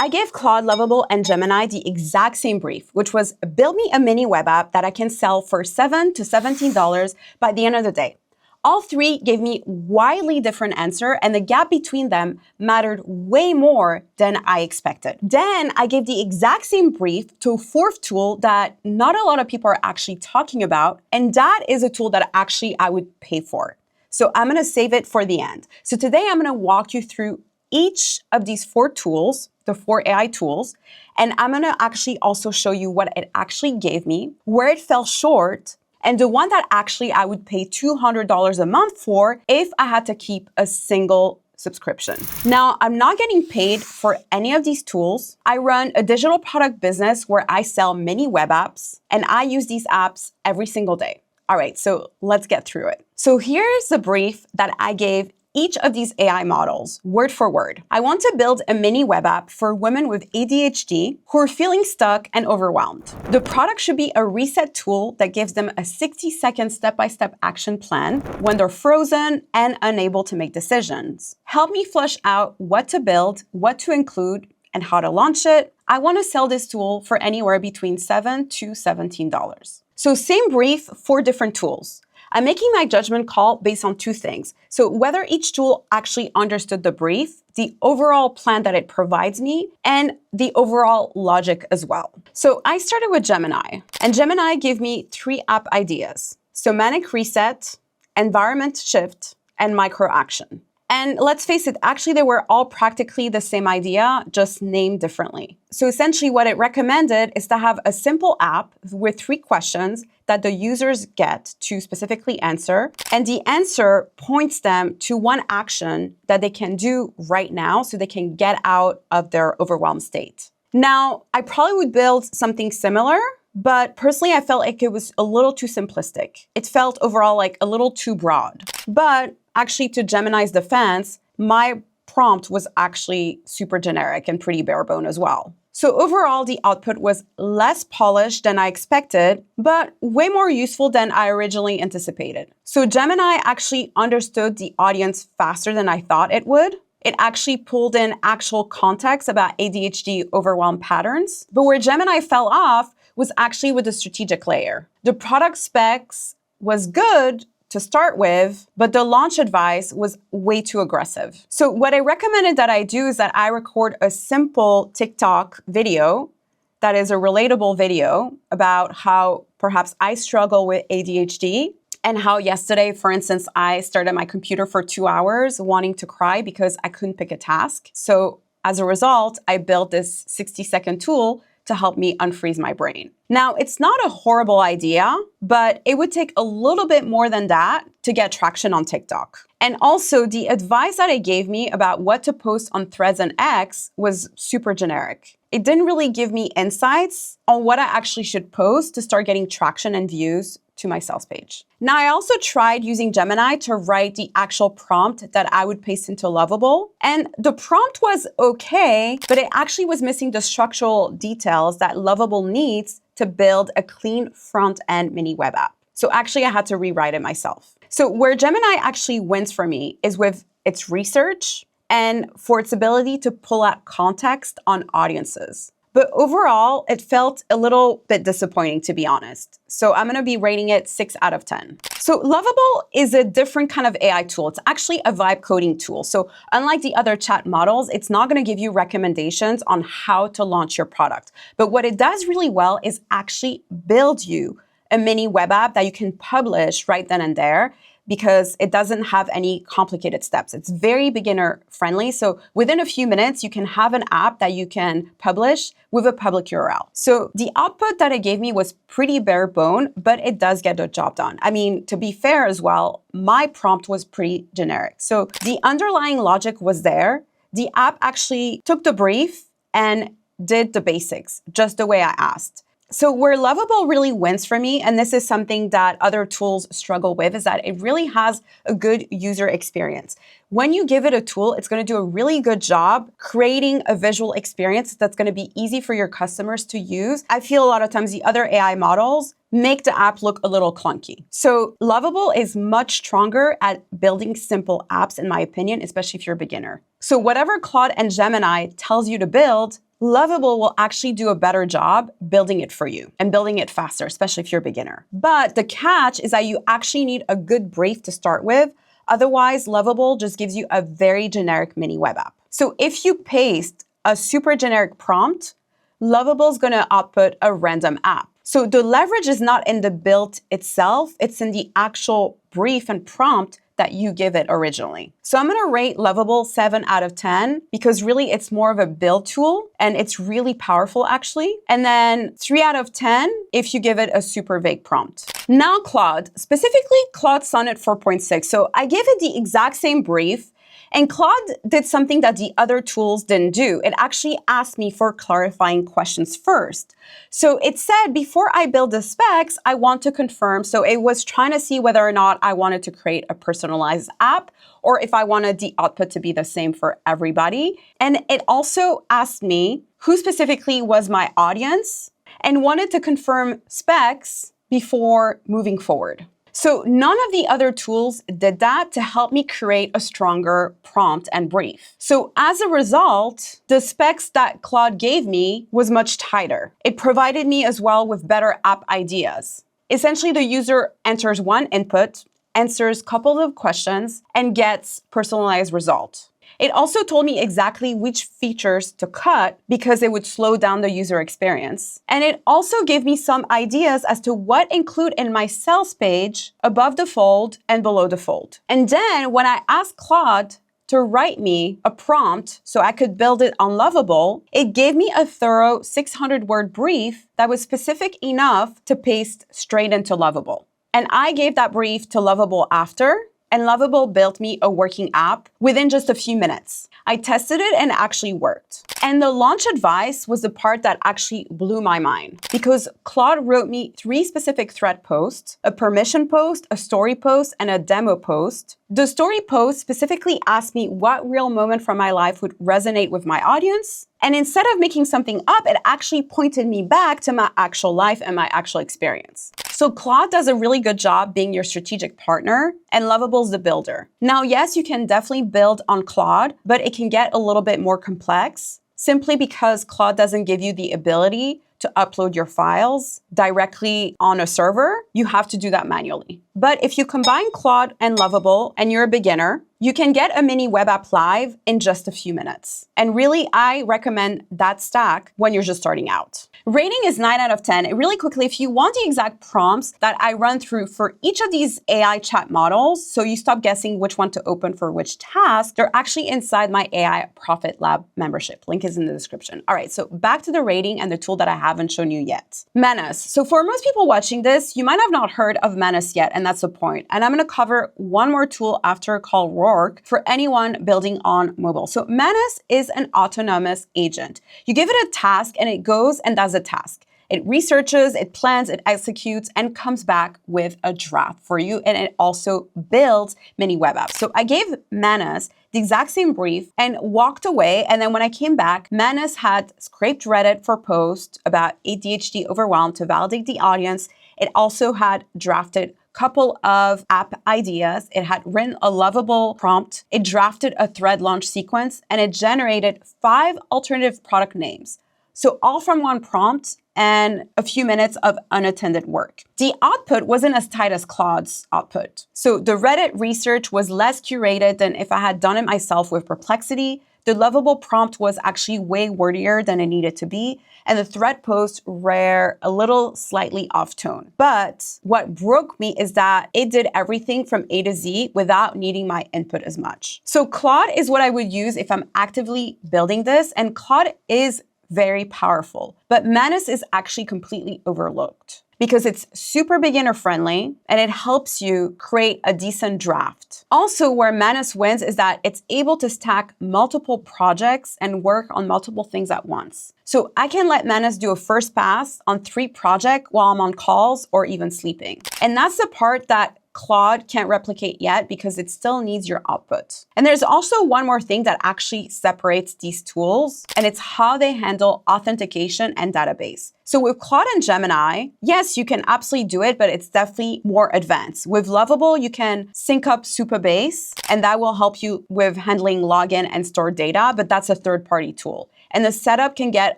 I gave Claude, Lovable, and Gemini the exact same brief, which was build me a mini web app that I can sell for $7 to $17 by the end of the day. All three gave me widely different answer, and the gap between them mattered way more than I expected. Then I gave the exact same brief to a fourth tool that not a lot of people are actually talking about, and that is a tool that actually I would pay for. So I'm gonna save it for the end. So today I'm gonna walk you through each of these four tools, the four AI tools, and I'm gonna actually also show you what it actually gave me, where it fell short, and the one that actually I would pay $200 a month for if I had to keep a single subscription. Now, I'm not getting paid for any of these tools. I run a digital product business where I sell mini web apps, and I use these apps every single day. All right, so let's get through it. So here's the brief that I gave each of these AI models, word for word. I want to build a mini web app for women with ADHD who are feeling stuck and overwhelmed. The product should be a reset tool that gives them a 60-second step-by-step action plan when they're frozen and unable to make decisions. Help me flesh out what to build, what to include, and how to launch it. I want to sell this tool for anywhere between $7 to $17. So same brief, 4 different tools. I'm making my judgment call based on 2 things. So whether each tool actually understood the brief, the overall plan that it provides me, and the overall logic as well. So I started with Gemini, and Gemini gave me 3 app ideas. So Manic Reset, Environment Shift, and Micro Action. And let's face it, actually they were all practically the same idea, just named differently. So essentially what it recommended is to have a simple app with 3 questions that the users get to specifically answer. And the answer points them to one action that they can do right now so they can get out of their overwhelmed state. Now, I probably would build something similar, but personally, I felt like it was a little too simplistic. It felt overall like a little too broad. But actually, to Gemini's defense, my prompt was actually super generic and pretty bare bone as well. So overall, the output was less polished than I expected, but way more useful than I originally anticipated. So Gemini actually understood the audience faster than I thought it would. It actually pulled in actual context about ADHD overwhelm patterns. But where Gemini fell off was actually with the strategic layer. The product specs was good to start with, but the launch advice was way too aggressive. So what I recommended that I do is that I record a simple TikTok video that is a relatable video about how perhaps I struggle with ADHD and how yesterday, for instance, I started my computer for 2 hours wanting to cry because I couldn't pick a task. So as a result, I built this 60-second tool to help me unfreeze my brain. Now, it's not a horrible idea, but it would take a little bit more than that to get traction on TikTok. And also, the advice that it gave me about what to post on Threads and X was super generic. It didn't really give me insights on what I actually should post to start getting traction and views to my sales page. Now, I also tried using Gemini to write the actual prompt that I would paste into Lovable. And the prompt was okay, but it actually was missing the structural details that Lovable needs to build a clean front-end mini web app. So actually, I had to rewrite it myself. So where Gemini actually wins for me is with its research and for its ability to pull out context on audiences. But overall, it felt a little bit disappointing, to be honest. So I'm gonna be rating it 6 out of 10. So Lovable is a different kind of AI tool. It's actually a vibe coding tool. So unlike the other chat models, it's not gonna give you recommendations on how to launch your product. But what it does really well is actually build you a mini web app that you can publish right then and there, because it doesn't have any complicated steps. It's very beginner friendly. So within a few minutes, you can have an app that you can publish with a public URL. So the output that it gave me was pretty bare bone, but it does get the job done. I mean, to be fair as well, my prompt was pretty generic. So the underlying logic was there. The app actually took the brief and did the basics, just the way I asked. So where Lovable really wins for me, and this is something that other tools struggle with, is that it really has a good user experience. When you give it a tool, it's going to do a really good job creating a visual experience that's going to be easy for your customers to use. I feel a lot of times the other AI models make the app look a little clunky. So Lovable is much stronger at building simple apps, in my opinion, especially if you're a beginner. So whatever Claude and Gemini tells you to build, Lovable will actually do a better job building it for you and building it faster, especially if you're a beginner. But the catch is that you actually need a good brief to start with. Otherwise, Lovable just gives you a very generic mini web app. So if you paste a super generic prompt, Lovable is going to output a random app. So the leverage is not in the build itself, it's in the actual brief and prompt that you give it originally. So I'm gonna rate Lovable 7 out of 10 because really it's more of a build tool and it's really powerful actually. And then 3 out of 10 if you give it a super vague prompt. Now Claude, specifically Claude Sonnet 4.6. So I gave it the exact same brief. And Claude did something that the other tools didn't do. It actually asked me for clarifying questions first. So it said, before I build the specs, I want to confirm. So it was trying to see whether or not I wanted to create a personalized app or if I wanted the output to be the same for everybody. And it also asked me who specifically was my audience and wanted to confirm specs before moving forward. So none of the other tools did that to help me create a stronger prompt and brief. So as a result, the specs that Claude gave me was much tighter. It provided me as well with better app ideas. Essentially, the user enters one input, answers a couple of questions, and gets personalized result. It also told me exactly which features to cut because it would slow down the user experience. And it also gave me some ideas as to what include in my sales page above the fold and below the fold. And then when I asked Claude to write me a prompt so I could build it on Lovable, it gave me a thorough 600-word brief that was specific enough to paste straight into Lovable. And I gave that brief to Lovable after, and Lovable built me a working app within just a few minutes. I tested it and it actually worked. And the launch advice was the part that actually blew my mind because Claude wrote me 3 specific thread posts, a permission post, a story post, and a demo post. The story post specifically asked me what real moment from my life would resonate with my audience. And instead of making something up, it actually pointed me back to my actual life and my actual experience. So Claude does a really good job being your strategic partner and Lovable's the builder. Now, yes, you can definitely build on Claude, but it can get a little bit more complex simply because Claude doesn't give you the ability to upload your files directly on a server. You have to do that manually. But if you combine Claude and Lovable and you're a beginner, you can get a mini web app live in just a few minutes. And really, I recommend that stack when you're just starting out. Rating is 9 out of 10. And really quickly, if you want the exact prompts that I run through for each of these AI chat models, so you stop guessing which one to open for which task, they're actually inside my AI Profit Lab membership. Link is in the description. All right, so back to the rating and the tool that I haven't shown you yet. Manus. So for most people watching this, you might have not heard of Manus yet, and that's the point. And I'm gonna cover one more tool after called Rork for anyone building on mobile. So Manus is an autonomous agent. You give it a task and it goes and does a task. It researches, it plans, it executes, and comes back with a draft for you. And it also builds mini web apps. So I gave Manus the exact same brief and walked away. And then when I came back, Manus had scraped Reddit for posts about ADHD overwhelmed to validate the audience. It also had drafted couple of app ideas. It had written a Lovable prompt. It drafted a thread launch sequence, and it generated 5 alternative product names. So all from one prompt and a few minutes of unattended work. The output wasn't as tight as Claude's output. So the Reddit research was less curated than if I had done it myself with Perplexity. The Lovable prompt was actually way wordier than it needed to be, and the thread posts were a little slightly off tone. But what broke me is that it did everything from A to Z without needing my input as much. So Claude is what I would use if I'm actively building this, and Claude is very powerful. But Manus is actually completely overlooked because it's super beginner friendly and it helps you create a decent draft. Also, where Manus wins is that it's able to stack multiple projects and work on multiple things at once. So I can let Manus do a first pass on 3 projects while I'm on calls or even sleeping. And that's the part that Claude can't replicate yet because it still needs your output. And there's also one more thing that actually separates these tools, and it's how they handle authentication and database. So with Claude and Gemini, yes, you can absolutely do it, but it's definitely more advanced. With Lovable, you can sync up Supabase, and that will help you with handling login and stored data, but that's a third-party tool. and the setup can get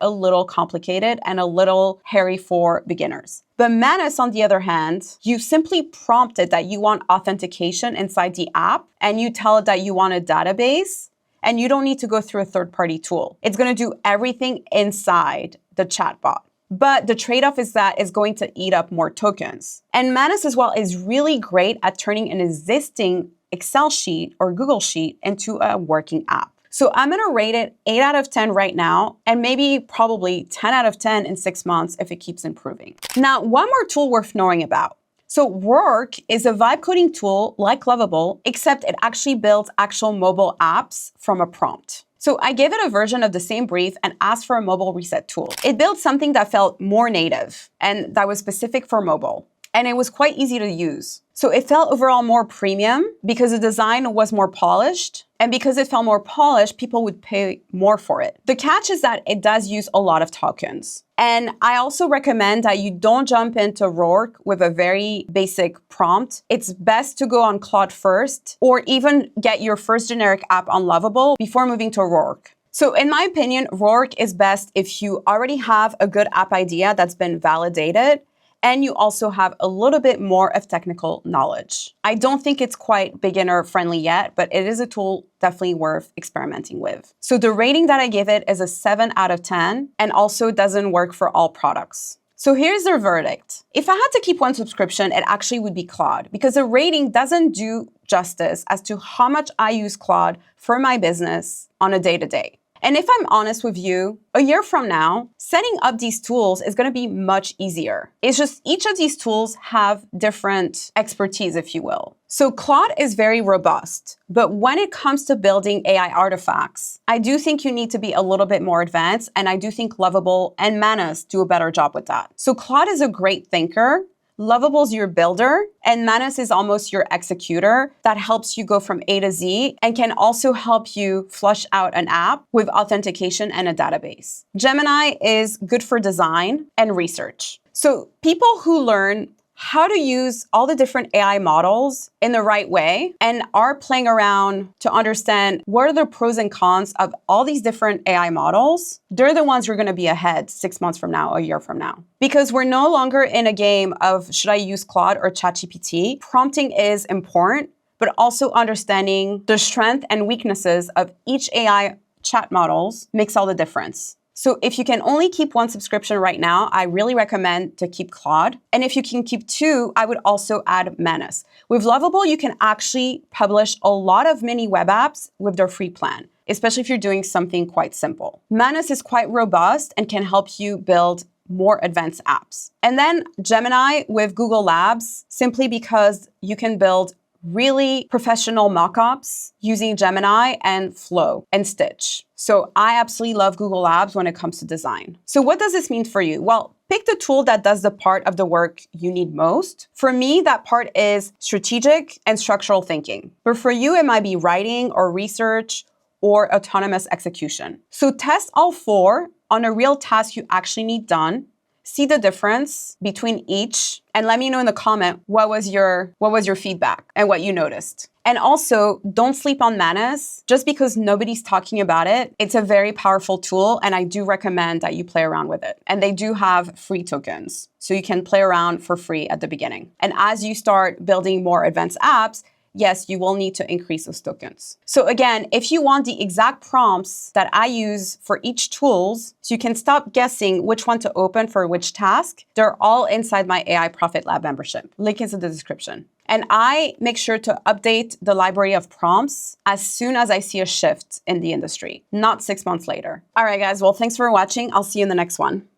a little complicated and a little hairy for beginners. But Manus, on the other hand, you simply prompt it that you want authentication inside the app, and you tell it that you want a database, and you don't need to go through a third-party tool. It's going to do everything inside the chatbot. But the trade-off is that it's going to eat up more tokens. And Manus as well is really great at turning an existing Excel sheet or Google sheet into a working app. So I'm going to rate it 8 out of 10 right now, and maybe probably 10 out of 10 in 6 months if it keeps improving. Now, one more tool worth knowing about. So Rork is a vibe coding tool like Lovable, except it actually builds actual mobile apps from a prompt. So I gave it a version of the same brief and asked for a mobile reset tool. It built something that felt more native and that was specific for mobile. And it was quite easy to use. So it felt overall more premium because the design was more polished. And because it felt more polished, people would pay more for it. The catch is that it does use a lot of tokens. And I also recommend that you don't jump into Rork with a very basic prompt. It's best to go on Claude first, or even get your first generic app on Lovable before moving to Rork. So in my opinion, Rork is best if you already have a good app idea that's been validated, and you also have a little bit more of technical knowledge. I don't think it's quite beginner friendly yet, but it is a tool definitely worth experimenting with. So the rating that I give it is a 7 out of 10, and also doesn't work for all products. So here's the verdict. If I had to keep one subscription, it actually would be Claude, because the rating doesn't do justice as to how much I use Claude for my business on a day-to-day. And if I'm honest with you, a year from now, setting up these tools is going to be much easier. It's just each of these tools have different expertise, if you will. So Claude is very robust, but when it comes to building AI artifacts, I do think you need to be a little bit more advanced, and I do think Lovable and Manus do a better job with that. So Claude is a great thinker, Lovable's your builder, and Manus is almost your executor that helps you go from A to Z and can also help you flush out an app with authentication and a database. Gemini is good for design and research. So people who learn how to use all the different AI models in the right way and are playing around to understand what are the pros and cons of all these different AI models, they're the ones who are going to be ahead 6 months from now, a year from now. Because we're no longer in a game of should I use Claude or ChatGPT. Prompting is important, but also understanding the strength and weaknesses of each AI chat models makes all the difference. So if you can only keep one subscription right now, I really recommend to keep Claude. And if you can keep 2, I would also add Manus. With Lovable, you can actually publish a lot of mini web apps with their free plan, especially if you're doing something quite simple. Manus is quite robust and can help you build more advanced apps. And then Gemini with Google Labs, simply because you can build really professional mockups using Gemini and Flow and Stitch. So I absolutely love Google Labs when it comes to design. So what does this mean for you? Well, pick the tool that does the part of the work you need most. For me, that part is strategic and structural thinking. But for you, it might be writing or research or autonomous execution. So test all 4 on a real task you actually need done. See the difference between each, and let me know in the comment what was your feedback and what you noticed. And also, don't sleep on Manus. Just because nobody's talking about it, it's a very powerful tool, and I do recommend that you play around with it. And they do have free tokens, so you can play around for free at the beginning. And as you start building more advanced apps, yes, you will need to increase those tokens. So again, if you want the exact prompts that I use for each tools, so you can stop guessing which one to open for which task, they're all inside my AI Profit Lab membership. Link is in the description. And I make sure to update the library of prompts as soon as I see a shift in the industry, not 6 months later. All right, guys, well, thanks for watching. I'll see you in the next one.